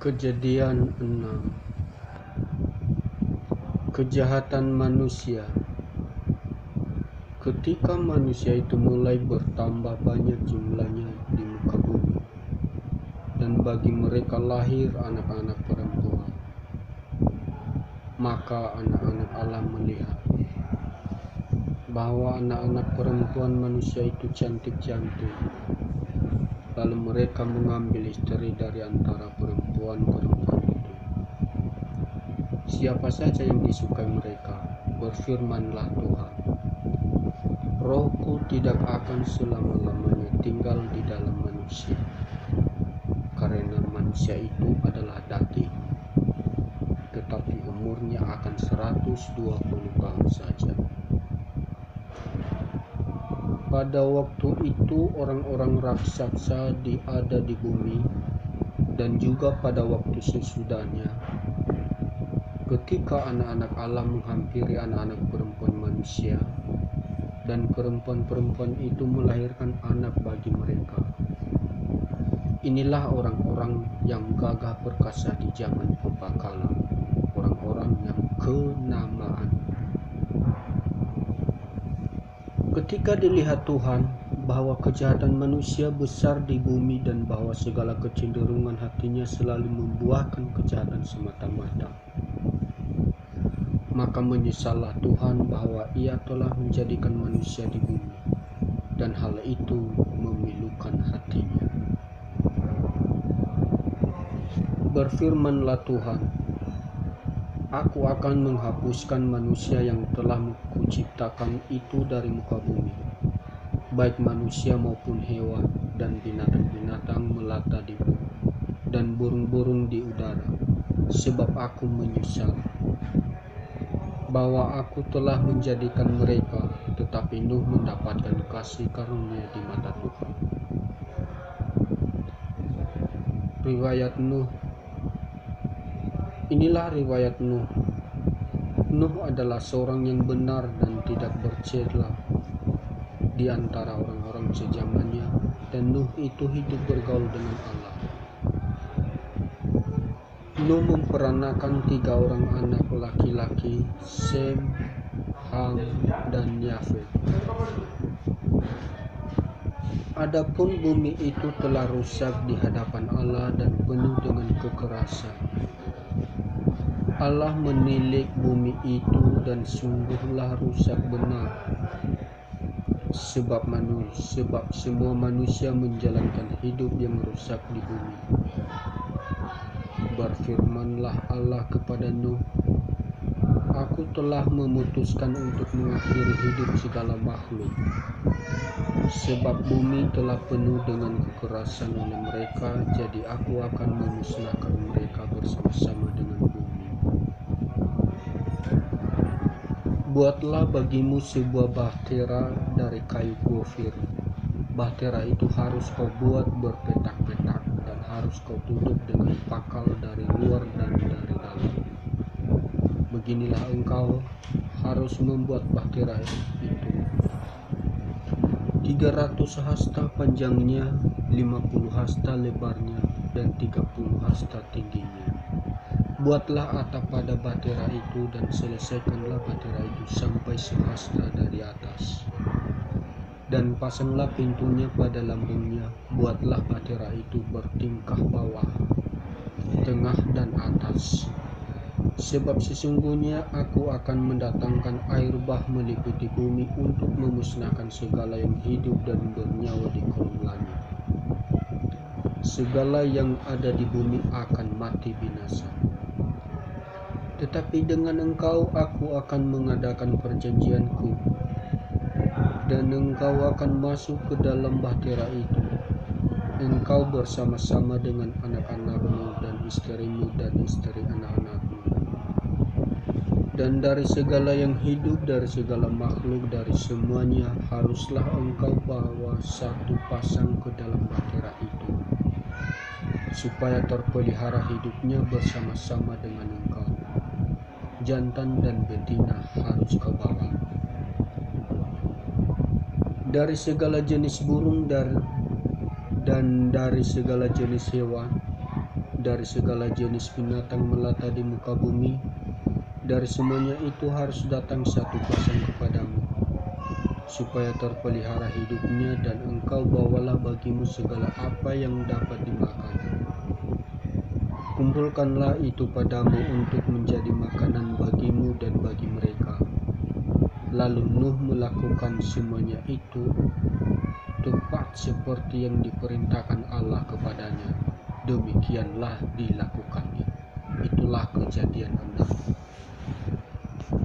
Kejadian 6. Kejahatan manusia. Ketika manusia itu mulai bertambah banyak jumlahnya di muka bumi, dan bagi mereka lahir anak-anak perempuan, maka anak-anak Allah melihat bahwa anak-anak perempuan manusia itu cantik-cantik. Lalu mereka mengambil istri dari antara perempuan-perempuan itu, siapa saja yang disukai mereka. Berfirmanlah Tuhan, Rohku tidak akan selama-lamanya tinggal di dalam manusia, karena manusia itu adalah daging, tetapi umurnya akan 120 tahun saja. Pada waktu itu orang-orang raksasa ada di bumi, dan juga pada waktu sesudahnya, ketika anak-anak Allah menghampiri anak-anak perempuan manusia, dan perempuan-perempuan itu melahirkan anak bagi mereka. Inilah orang-orang yang gagah perkasa di zaman purbakala, orang-orang yang kenamaan. Ketika dilihat Tuhan bahwa kejahatan manusia besar di bumi dan bahwa segala kecenderungan hatinya selalu membuahkan kejahatan semata-mata, maka menyesallah Tuhan bahwa Ia telah menjadikan manusia di bumi, dan hal itu memilukan hatinya. Berfirmanlah Tuhan, Aku akan menghapuskan manusia yang telah kuciptakan itu dari muka bumi, baik manusia maupun hewan, dan binatang-binatang melata di bumi, dan burung-burung di udara, sebab aku menyesal bahwa aku telah menjadikan mereka, tetapi Nuh mendapatkan kasih karunia di mata Tuhan. Riwayat Nuh. Inilah riwayat Nuh. Nuh adalah seorang yang benar dan tidak bercela di antara orang-orang sezamannya, dan Nuh itu hidup bergaul dengan Allah. Nuh memperanakan 3 orang anak laki-laki, Sem, Ham, dan Yafet. Adapun bumi itu telah rusak di hadapan Allah dan penuh dengan kekerasan. Allah menilik bumi itu, dan sungguhlah rusak benar, sebab semua manusia menjalankan hidup yang rusak di bumi. Berfirmanlah Allah kepada Nuh, Aku telah memutuskan untuk mengakhiri hidup segala makhluk, sebab bumi telah penuh dengan kekerasan oleh mereka, jadi aku akan memusnahkan mereka bersama-sama dengan bumi. Buatlah bagimu sebuah bahtera dari kayu gofir. Bahtera itu harus kau buat berpetak-petak, dan harus kau tutup dengan pakal dari luar dan dari dalam. Beginilah engkau harus membuat bahtera itu. 300 hasta panjangnya, 50 hasta lebarnya, dan 30 hasta tingginya. Buatlah atap pada bahtera itu, dan selesaikanlah bahtera itu sampai sehasta dari atas. Dan pasanglah pintunya pada lambungnya. Buatlah bahtera itu bertingkah bawah, tengah, dan atas. Sebab sesungguhnya aku akan mendatangkan air bah meliputi bumi untuk memusnahkan segala yang hidup dan bernyawa di kolong langit. Segala yang ada di bumi akan mati binasa. Tetapi dengan engkau aku akan mengadakan perjanjianku, dan engkau akan masuk ke dalam bahtera itu, engkau bersama-sama dengan anak-anakmu dan istrimu dan istri anak-anakmu. Dan dari segala yang hidup, dari segala makhluk, dari semuanya haruslah engkau bawa satu pasang ke dalam bahtera itu, supaya terpelihara hidupnya bersama-sama dengan engkau. Jantan dan betina harus kau bawa. Dari segala jenis burung dan dari segala jenis hewan, dari segala jenis binatang melata di muka bumi, dari semuanya itu harus datang satu pasang kepadamu, supaya terpelihara hidupnya, dan engkau bawalah bagimu segala apa yang dapat dimakan. Kumpulkanlah itu padamu untuk menjadi makanan bagimu dan bagi mereka. Lalu Nuh melakukan semuanya itu tepat seperti yang diperintahkan Allah kepadanya. Demikianlah dilakukannya. Itulah Kejadian 6.